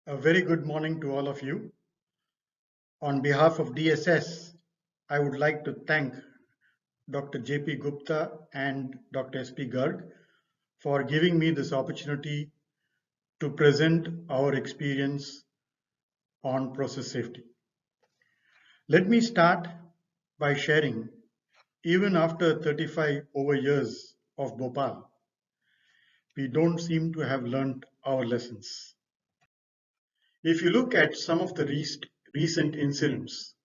A very good morning to all of you. On behalf of DSS, I would like to thank Dr. JP Gupta and Dr. SP Garg for giving me this opportunity to present our experience on process safety. Let me start by sharing, even after 35 over years of Bhopal, we don't seem to have learned our lessons. If you look at some of the recent incidents,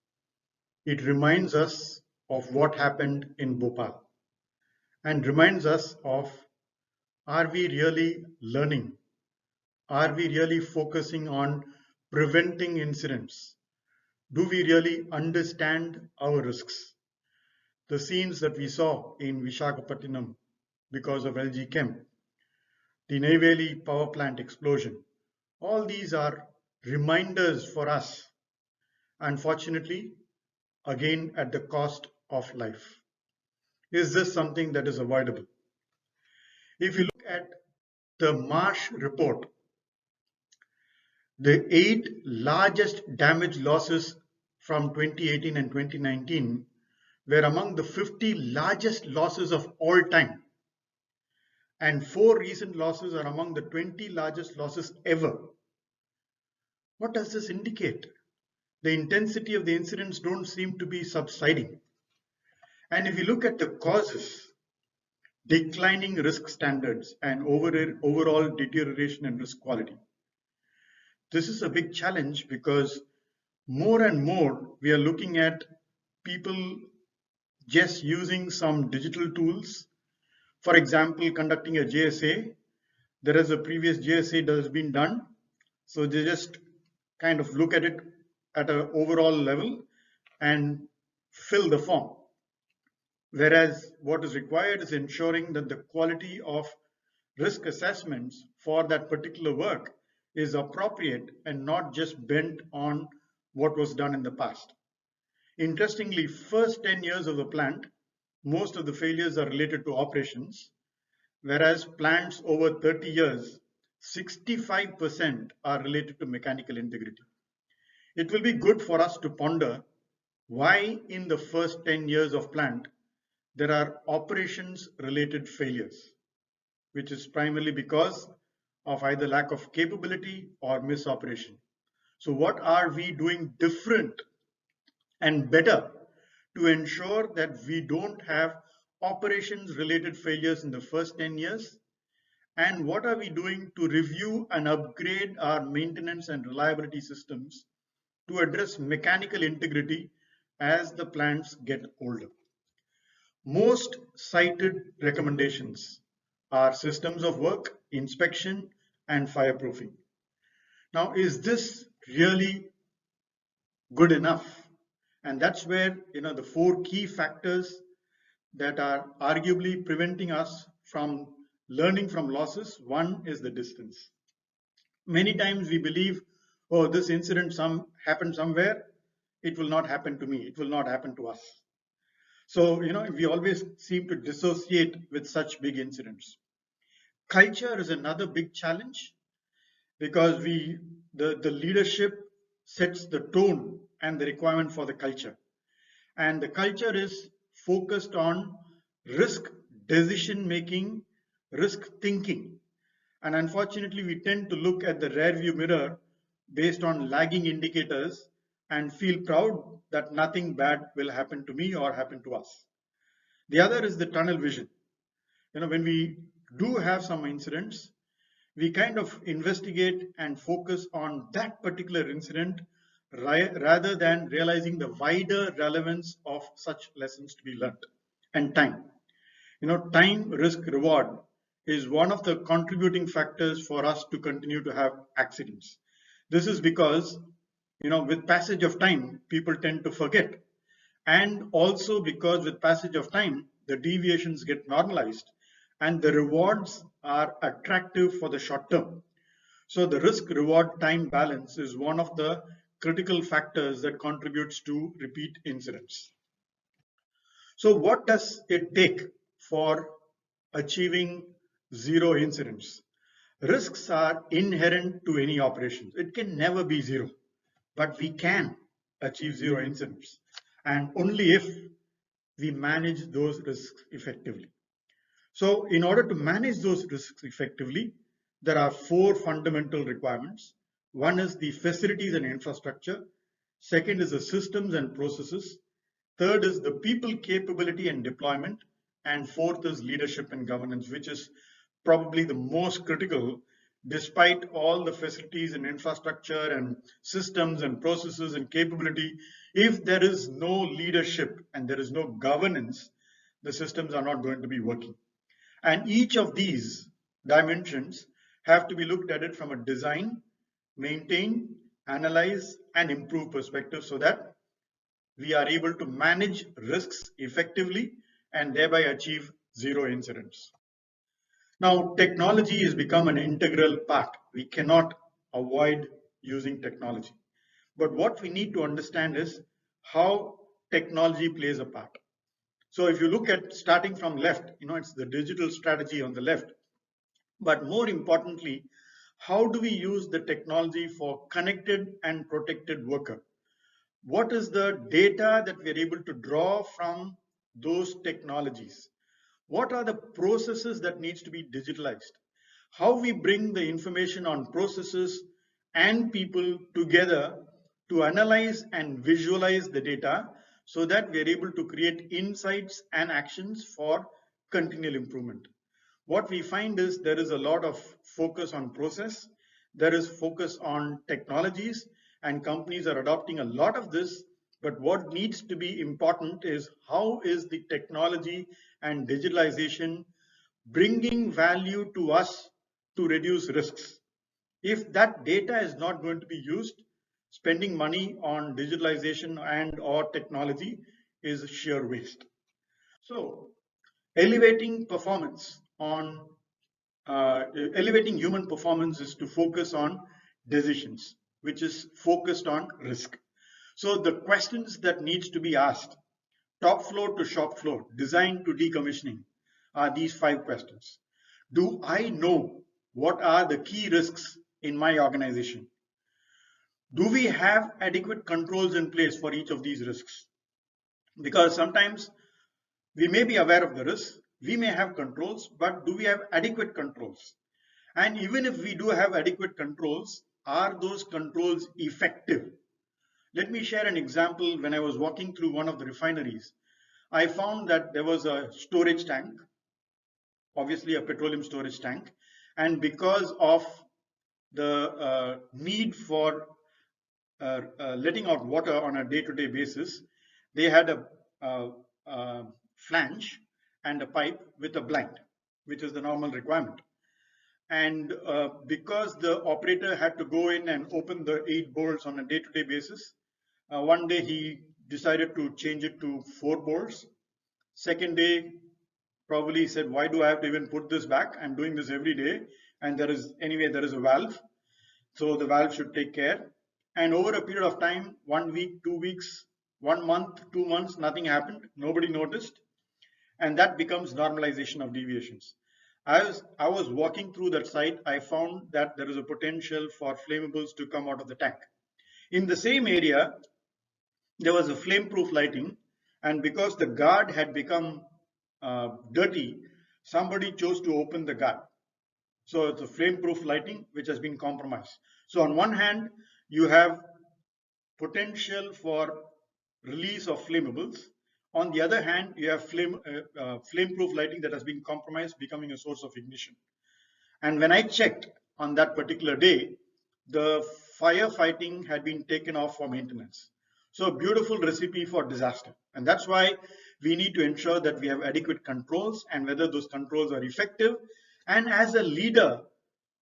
it reminds us of what happened in Bhopal and reminds us of, are we really learning? Are we really focusing on preventing incidents? Do we really understand our risks? The scenes that we saw in Visakhapatnam because of LG Chem, the Neyveli power plant explosion, all these are reminders for us, unfortunately, again at the cost of life. Is this something that is avoidable? If you look at the Marsh report, the 8 largest damage losses from 2018 and 2019 were among the 50 largest losses of all time. And 4 recent losses are among the 20 largest losses ever. What does this indicate? The intensity of the incidents don't seem to be subsiding. And if you look at the causes, declining risk standards and overall deterioration in risk quality. This is a big challenge because more and more we are looking at people just using some digital tools. For example, conducting a JSA. There is a previous JSA that has been done. So they just kind of look at it at an overall level and fill the form. Whereas what is required is ensuring that the quality of risk assessments for that particular work is appropriate and not just bent on what was done in the past. Interestingly, first 10 years of the plant, most of the failures are related to operations, whereas plants over 30 years, 65% are related to mechanical integrity. It will be good for us to ponder why in the first 10 years of plant, there are operations related failures, which is primarily because of either lack of capability or misoperation. So what are we doing different and better to ensure that we don't have operations related failures in the first 10 years? And what are we doing to review and upgrade our maintenance and reliability systems to address mechanical integrity as the plants get older? Most cited recommendations are systems of work, inspection, and fireproofing. Now, is this really good enough? And that's where the 4 key factors that are arguably preventing us from learning from losses. One is the distance. Many times we believe, oh, this incident happened somewhere, it will not happen to me, it will not happen to us. So, we always seem to dissociate with such big incidents. Culture is another big challenge because the leadership sets the tone and the requirement for the culture. And the culture is focused on risk decision making, risk thinking. And unfortunately, we tend to look at the rear view mirror based on lagging indicators and feel proud that nothing bad will happen to me or happen to us. The other is the tunnel vision. When we do have some incidents, we kind of investigate and focus on that particular incident rather than realizing the wider relevance of such lessons to be learned. And time. Time, risk, reward is one of the contributing factors for us to continue to have accidents. This is because, with passage of time, people tend to forget. And also because with passage of time, the deviations get normalized and the rewards are attractive for the short term. So the risk reward time balance is one of the critical factors that contributes to repeat incidents. So what does it take for achieving zero incidents? Risks are inherent to any operations. It can never be zero, but we can achieve zero incidents, and only if we manage those risks effectively. So in order to manage those risks effectively, there are four fundamental requirements. One is the facilities and infrastructure. Second is the systems and processes. Third is the people capability and deployment. And fourth is leadership and governance, which is probably the most critical. Despite all the facilities and infrastructure and systems and processes and capability, if there is no leadership and there is no governance, the systems are not going to be working. And each of these dimensions have to be looked at it from a design, maintain, analyze, and improve perspective so that we are able to manage risks effectively and thereby achieve zero incidents. Now, technology has become an integral part. We cannot avoid using technology. But what we need to understand is how technology plays a part. So if you look at starting from left, it's the digital strategy on the left. But more importantly, how do we use the technology for connected and protected worker? What is the data that we're able to draw from those technologies? What are the processes that needs to be digitalized? How we bring the information on processes and people together to analyze and visualize the data so that we're able to create insights and actions for continual improvement. What we find is there is a lot of focus on process, there is focus on technologies, and companies are adopting a lot of this. But what needs to be important is how is the technology and digitalization bringing value to us to reduce risks. If that data is not going to be used, spending money on digitalization and or technology is sheer waste. So elevating performance on elevating human performance is to focus on decisions, which is focused on risk. So the questions that needs to be asked, top floor to shop floor, design to decommissioning, are these 5 questions. Do I know what are the key risks in my organization? Do we have adequate controls in place for each of these risks? Because sometimes we may be aware of the risk, we may have controls, but do we have adequate controls? And even if we do have adequate controls, are those controls effective? Let me share an example. When I was walking through one of the refineries, I found that there was a storage tank, obviously a petroleum storage tank, and because of the need for letting out water on a day-to-day basis, they had a flange and a pipe with a blind, which is the normal requirement. And because the operator had to go in and open the 8 bolts on a day-to-day basis, one day he decided to change it to 4 bolts. Second day, probably he said, why do I have to even put this back? I'm doing this every day. And there is a valve. So the valve should take care. And over a period of time, 1 week, 2 weeks, 1 month, 2 months, nothing happened. Nobody noticed. And that becomes normalization of deviations. As I was walking through that site, I found that there is a potential for flammables to come out of the tank. In the same area, there was a flame-proof lighting, and because the guard had become dirty, somebody chose to open the guard. So it's a flame-proof lighting which has been compromised. So on one hand, you have potential for release of flammables. On the other hand, you have flame-proof lighting that has been compromised, becoming a source of ignition. And when I checked on that particular day, the firefighting had been taken off for maintenance. So a beautiful recipe for disaster. And that's why we need to ensure that we have adequate controls and whether those controls are effective. And as a leader,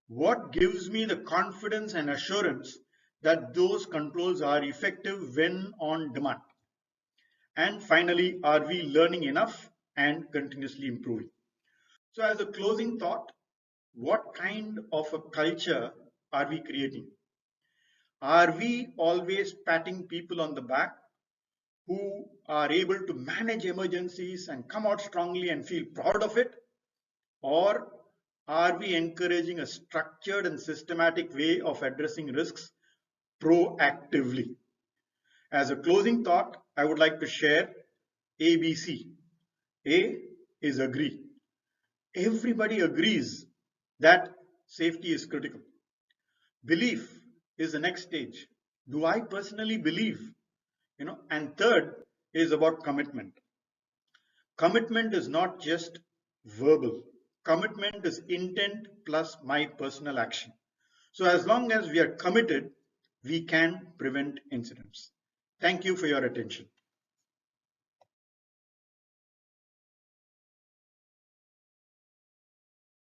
what gives me the confidence and assurance that those controls are effective when on demand? And finally, are we learning enough and continuously improving? So as a closing thought, what kind of a culture are we creating? Are we always patting people on the back who are able to manage emergencies and come out strongly and feel proud of it? Or Are we encouraging a structured and systematic way of addressing risks proactively? As a closing thought, I would like to share ABC. A is agree. Everybody agrees that safety is critical. Belief is the next stage. Do I personally believe? And third is about commitment. Commitment is not just verbal. Commitment is intent plus my personal action. So as long as we are committed, we can prevent incidents. Thank you for your attention.